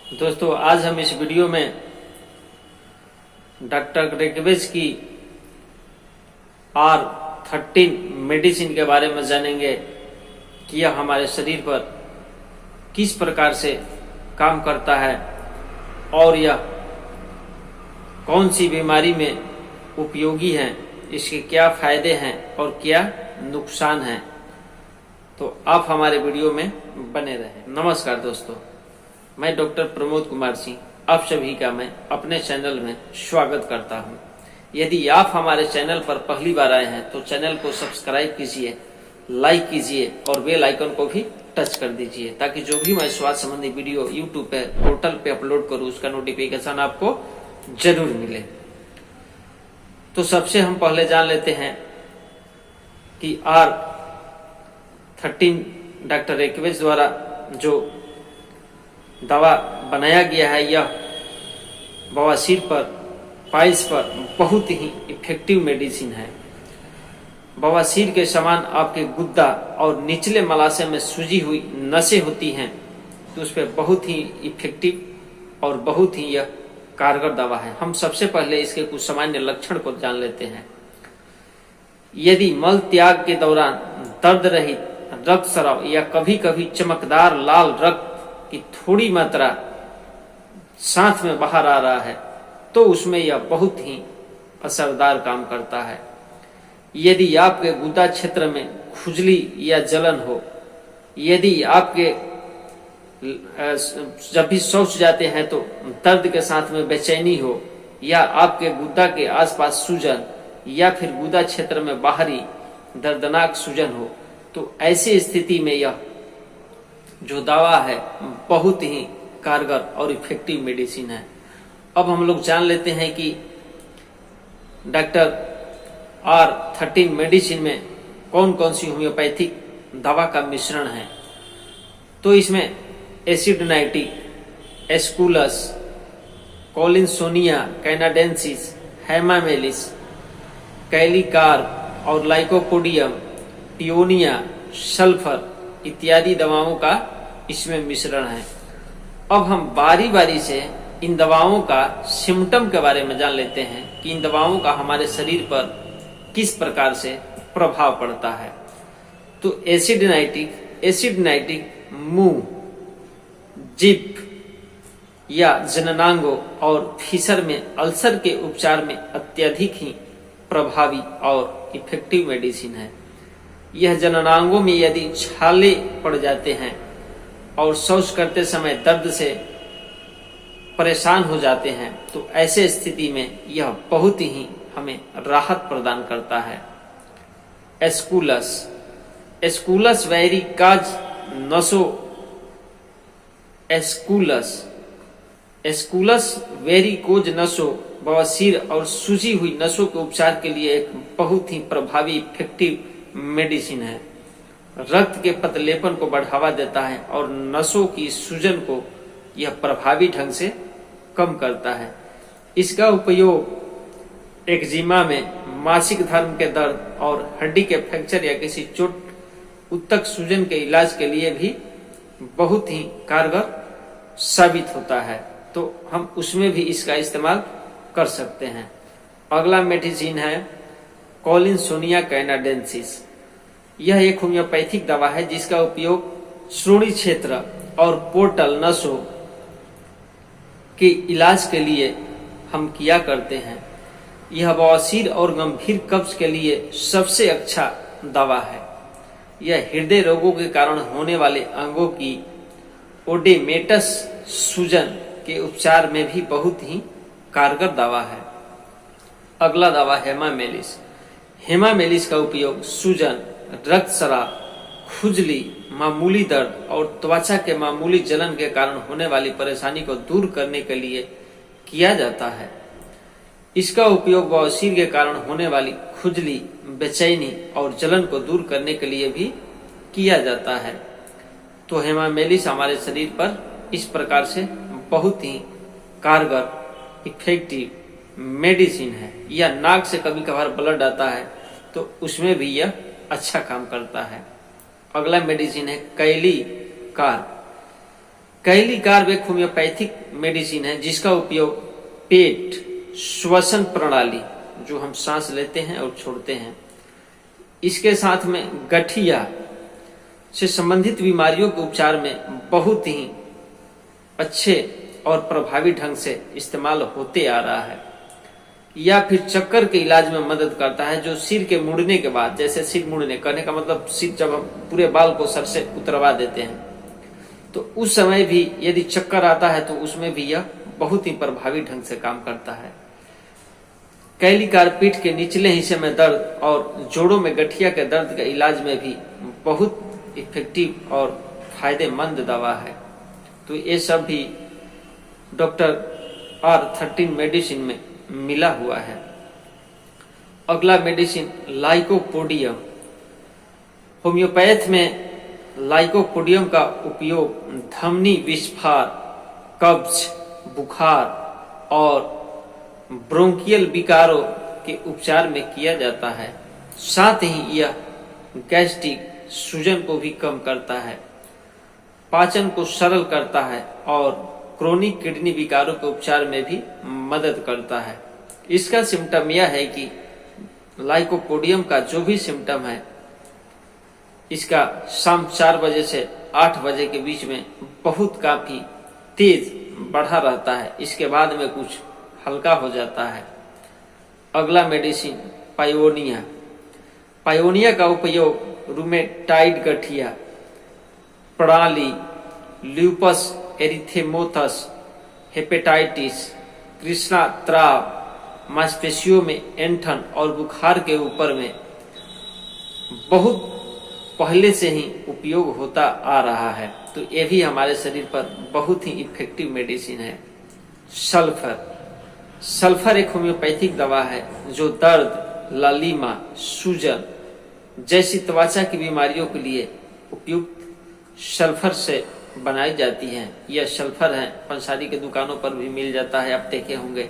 दोस्तों, आज हम इस वीडियो में डॉक्टर रेकवेज की R13 मेडिसिन के बारे में जानेंगे कि यह हमारे शरीर पर किस प्रकार से काम करता है और यह कौन सी बीमारी में उपयोगी है, इसके क्या फायदे हैं और क्या नुकसान हैं। तो आप हमारे वीडियो में बने रहें। नमस्कार दोस्तों, मैं डॉक्टर प्रमोद कुमार सिंह आप सभी का मैं अपने चैनल में स्वागत करता हूं। यदि आप हमारे चैनल पर पहली बार आए हैं तो चैनल को सब्सक्राइब कीजिए, लाइक कीजिए और बेल आइकन को भी टच कर दीजिए ताकि जो भी मैं स्वास्थ्य संबंधी वीडियो यूट्यूब पे पोर्टल पे अपलोड करूं उसका नोटिफिकेशन आपको जरूर मिले। तो सबसे हम पहले जान लेते हैं कि R13 डॉक्टर रेकवेज द्वारा जो दवा बनाया गया है, यह बवासीर पर, पाइल्स पर बहुत ही इफेक्टिव मेडिसिन है। बवासीर के समान आपके गुद्दा और निचले मलाशय में सूजी हुई नसें होती हैं, तो उस पर बहुत ही इफेक्टिव और बहुत ही यह कारगर दवा है। हम सबसे पहले इसके कुछ सामान्य लक्षण को जान लेते हैं। यदि मल त्याग के दौरान दर्द रहित रक्त स्राव या कभी कभी चमकदार लाल रक्त की थोड़ी मात्रा साथ में बाहर आ रहा है तो उसमें यह बहुत ही असरदार काम करता है। यदि आपके गुदा क्षेत्र में खुजली या जलन हो, यदि आपके जब भी शौच जाते हैं तो दर्द के साथ में बेचैनी हो, या आपके गुदा के आसपास सूजन या फिर गुदा क्षेत्र में बाहरी दर्दनाक सूजन हो, तो ऐसी स्थिति में यह जो दवा है बहुत ही कारगर और इफेक्टिव मेडिसिन है। अब हम लोग जान लेते हैं कि डॉक्टर R13 मेडिसिन में कौन कौन सी होम्योपैथिक दवा का मिश्रण है। तो इसमें एसिडनाइटिक, एस्कुलस, कॉलिनसोनिया कैनाडेंसिस, हेमामेलिस, कैलिकार और लाइकोपोडियम, पियोनिया, सल्फर इत्यादि दवाओं का इसमें मिश्रण है। अब हम बारी बारी से इन दवाओं का सिम्टम के बारे में जान लेते हैं कि इन दवाओं का हमारे शरीर पर किस प्रकार से प्रभाव पड़ता है। तो एसिडनाइटिक मुंह, जीभ या जननांगों और फीसर में अल्सर के उपचार में अत्यधिक ही प्रभावी और इफेक्टिव मेडिसिन है। यह जननांगों में यदि छाले पड़ जाते हैं और शौच करते समय दर्द से परेशान हो जाते हैं तो ऐसे स्थिति में यह बहुत ही हमें राहत प्रदान करता है। एस्कुलस वेरिकाज नसों, एस्कुलस वेरिकोज नसों बवासीर और सूजी हुई नसों के उपचार के लिए एक बहुत ही प्रभावी इफेक्टिव मेडिसिन है। रक्त के पतलेपन को बढ़ावा देता है और नसों की सूजन को यह प्रभावी ढंग से कम करता है। इसका उपयोग एक्जिमा में, मासिक धर्म के दर्द और हड्डी के फ्रैक्चर या किसी चोट उत्तक सूजन के इलाज के लिए भी बहुत ही कारगर साबित होता है, तो हम उसमें भी इसका इस्तेमाल कर सकते हैं। अगला मेडिसिन है कॉलिनसोनिया कैनाडेंसिस। यह एक होम्योपैथिक दवा है जिसका उपयोग श्रोणि क्षेत्र और पोर्टल नसों के इलाज के लिए हम किया करते हैं। यह बवासीर और गंभीर कब्ज के लिए सबसे अच्छा दवा है। यह हृदय रोगों के कारण होने वाले अंगों की ओडेमेटस सूजन के उपचार में भी बहुत ही कारगर दवा है। अगला दवा हेमामेलिस। हेमामेलिस का उपयोग सूजन, रक्त स्राव, खुजली, मामूली दर्द और त्वचा के मामूली जलन के कारण होने वाली परेशानी को दूर करने के लिए किया जाता है। इसका उपयोग बवासीर के कारण होने वाली खुजली, बेचैनी और जलन को दूर करने के लिए भी किया जाता है। तो हेमामेलिस हमारे शरीर पर इस प्रकार से बहुत ही कारगर इफेक्टिव मेडिसिन है। या नाक से कभी कभार ब्लड आता है तो उसमें भी यह अच्छा काम करता है। अगला मेडिसिन है कैलिकार। कैली कार्ब एक होम्योपैथिक मेडिसिन है जिसका उपयोग पेट, श्वसन प्रणाली, जो हम सांस लेते हैं और छोड़ते हैं, इसके साथ में गठिया से संबंधित बीमारियों के उपचार में बहुत ही अच्छे और प्रभावी ढंग से इस्तेमाल होते आ रहा है। या फिर चक्कर के इलाज में मदद करता है, जो सिर के मुड़ने के बाद, जैसे सिर मुड़ने कहने का मतलब सिर जब हम पूरे बाल को सर से उतरवा देते हैं तो उस समय भी यदि चक्कर आता है तो उसमें भी यह बहुत ही प्रभावी ढंग से काम करता है। कैली कार्ब पीठ के निचले हिस्से में दर्द और जोड़ों में गठिया के दर्द के इलाज में भी बहुत इफेक्टिव और फायदेमंद दवा है। तो ये सब भी डॉक्टर R13 मेडिसिन में मिला हुआ है। अगला मेडिसिन लाइकोपोडियम। होम्योपैथ में लाइकोपोडियम का उपयोग धमनी विस्फार, कब्ज, बुखार और ब्रोंकियल विकारों के उपचार में किया जाता है। साथ ही यह गैस्ट्रिक सूजन को भी कम करता है, पाचन को सरल करता है और क्रोनिक किडनी विकारों के उपचार में भी मदद करता है। इसका सिम्टम यह है कि लाइकोपोडियम का जो भी सिम्टम है, इसका शाम 4 बजे से 8 बजे के बीच में बहुत काफी तेज बढ़ा रहता है, इसके बाद में कुछ हल्का हो जाता है। अगला मेडिसिन पायोनिया। पायोनिया का उपयोग रूमेटाइड गठिया प्रणाली, ल्यूपस एरिथेमाटोस, हेपेटाइटिस, कृष्णा त्राव, मांसपेशियों में ऐंठन और बुखार के ऊपर में बहुत पहले से ही उपयोग होता आ रहा है। तो ये भी हमारे शरीर पर बहुत ही इफेक्टिव मेडिसिन है। सल्फर एक होम्योपैथिक दवा है जो दर्द, लालिमा, सूजन जैसी त्वचा की बीमारियों के लिए उपयुक्त सल्फर से बनाई जाती है। यह सल्फर है, पंसारी के दुकानों पर भी मिल जाता है, आप देखे होंगे।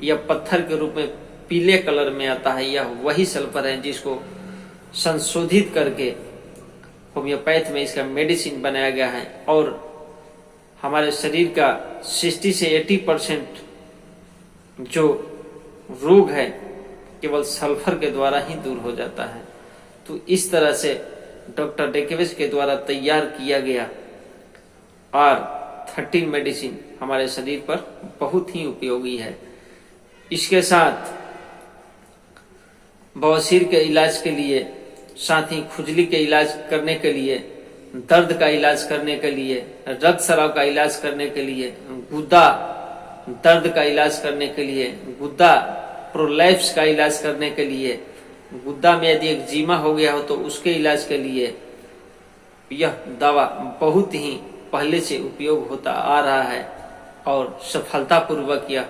यह पत्थर के रूप में पीले कलर में आता है। यह वही सल्फर है जिसको संशोधित करके होम्योपैथ में इसका मेडिसिन बनाया गया है और हमारे शरीर का 60 से 80% जो रोग है केवल सल्फर के द्वारा ही दूर हो जाता है। तो इस तरह से डॉक्टर डेकेविच के द्वारा तैयार किया गया R13 मेडिसिन हमारे शरीर पर बहुत ही उपयोगी है। इसके साथ बवासीर के इलाज के लिए, साथ ही खुजली के इलाज करने के लिए, दर्द का इलाज करने के लिए, रक्त स्राव का इलाज करने के लिए, गुदा दर्द का इलाज करने के लिए, गुदा प्रोलैप्स का इलाज करने के लिए, गुदा में यदि एक्जिमा हो गया हो तो उसके इलाज के लिए यह दवा बहुत ही पहले से उपयोग होता आ रहा है और सफलतापूर्वक यह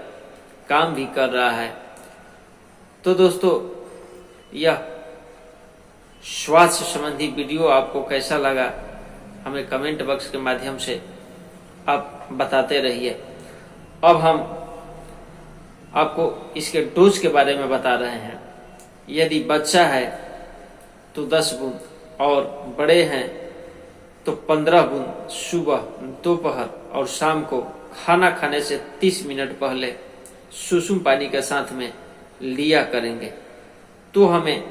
काम भी कर रहा है। तो दोस्तों, यह स्वास्थ्य संबंधी वीडियो आपको कैसा लगा हमें कमेंट बॉक्स के माध्यम से आप बताते रहिए। अब हम आपको इसके डोज के बारे में बता रहे हैं। यदि बच्चा है तो 10 बूंद और बड़े हैं तो 15 बूंद सुबह, दोपहर और शाम को खाना खाने से 30 मिनट पहले सुसुम पानी के साथ में लिया करेंगे तो हमें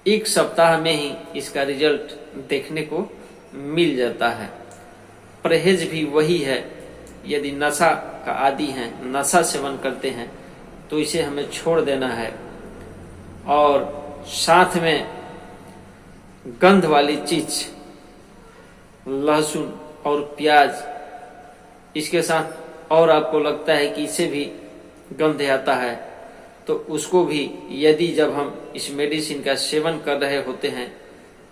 1 सप्ताह में ही इसका रिजल्ट देखने को मिल जाता है। परहेज भी वही है। यदि नशा का आदी हैं, नशा सेवन करते हैं तो इसे हमें छोड़ देना है और साथ में गंध वाली चीज, लहसुन और प्याज, इसके साथ और आपको लगता है कि इसे भी गंध आता है तो उसको भी यदि जब हम इस मेडिसिन का सेवन कर रहे होते हैं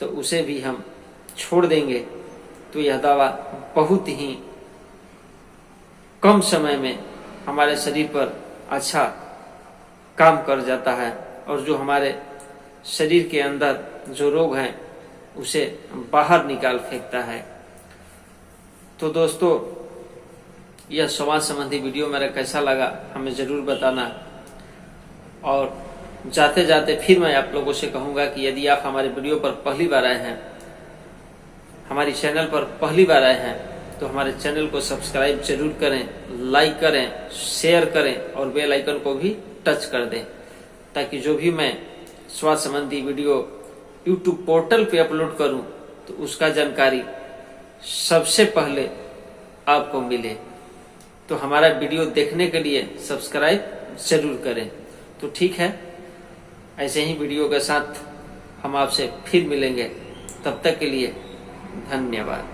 तो उसे भी हम छोड़ देंगे तो यह दवा बहुत ही कम समय में हमारे शरीर पर अच्छा काम कर जाता है और जो हमारे शरीर के अंदर जो रोग हैं उसे बाहर निकाल फेंकता है। तो दोस्तों, यह स्वास्थ्य संबंधी वीडियो मेरा कैसा लगा हमें जरूर बताना। और जाते जाते फिर मैं आप लोगों से कहूंगा कि यदि आप हमारे वीडियो पर पहली बार आए हैं, हमारी चैनल पर पहली बार आए हैं तो हमारे चैनल को सब्सक्राइब जरूर करें, लाइक करें, शेयर करें और बेल आइकन को भी टच कर दें, ताकि जो भी मैं स्वास्थ्य संबंधी वीडियो यूट्यूब पोर्टल पे अपलोड करूं तो उसका जानकारी सबसे पहले आपको मिले। तो हमारा वीडियो देखने के लिए सब्सक्राइब जरूर करें। तो ठीक है, ऐसे ही वीडियो के साथ हम आपसे फिर मिलेंगे। तब तक के लिए धन्यवाद।